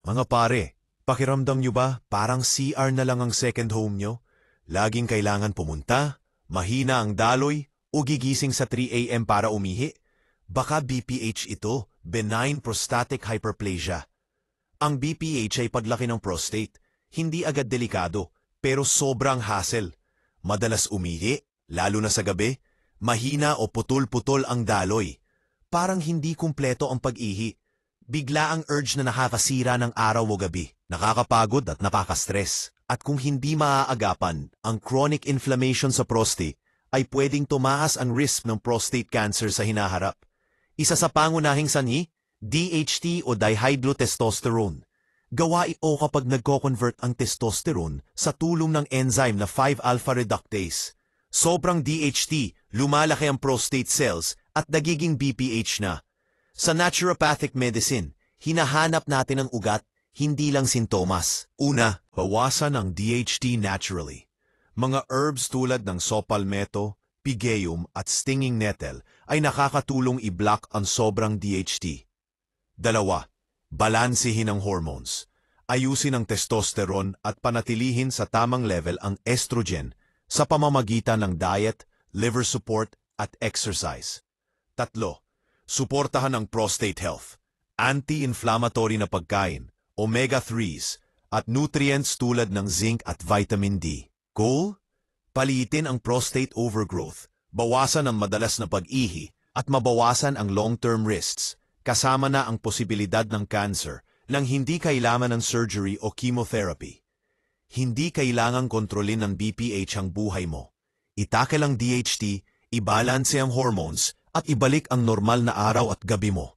Mga pare, pakiramdam nyo ba parang CR na lang ang second home nyo? Laging kailangan pumunta, mahina ang daloy, o gigising sa 3 a.m. para umihi? Baka BPH ito, benign prostatic hyperplasia. Ang BPH ay paglaki ng prostate, hindi agad delikado, pero sobrang hassle. Madalas umihi, lalo na sa gabi, mahina o putol-putol ang daloy. Parang hindi kumpleto ang pag-ihi. Bigla ang urge na nakakasira ng araw o gabi, nakakapagod at nakakastress. At kung hindi maaagapan, ang chronic inflammation sa prostate ay pwedeng tumaas ang risk ng prostate cancer sa hinaharap. Isa sa pangunahing sanhi, DHT o dihydrotestosterone. Gawa ito kapag nagko-convert ang testosterone sa tulong ng enzyme na 5-alpha reductase. Sobrang DHT, lumalaki ang prostate cells at nagiging BPH na. Sa naturopathic medicine, hinahanap natin ang ugat, hindi lang sintomas. Una, bawasan ang DHT naturally. Mga herbs tulad ng saw palmetto, pygeum at stinging nettle ay nakakatulong i-block ang sobrang DHT. Dalawa, balansehin ang hormones. Ayusin ang testosterone at panatilihin sa tamang level ang estrogen sa pamamagitan ng diet, liver support at exercise. Tatlo, suportahan ang prostate health. Anti-inflammatory na pagkain, omega-3s, at nutrients tulad ng zinc at vitamin D. Goal? Palitin ang prostate overgrowth, bawasan ang madalas na pag-ihi, at mabawasan ang long-term risks, kasama na ang posibilidad ng cancer nang hindi kailangan ng surgery o chemotherapy. Hindi kailangang kontrolin ng BPH ang buhay mo. Itakil ang DHT, ibalanse ang hormones, at ibalik ang normal na araw at gabi mo.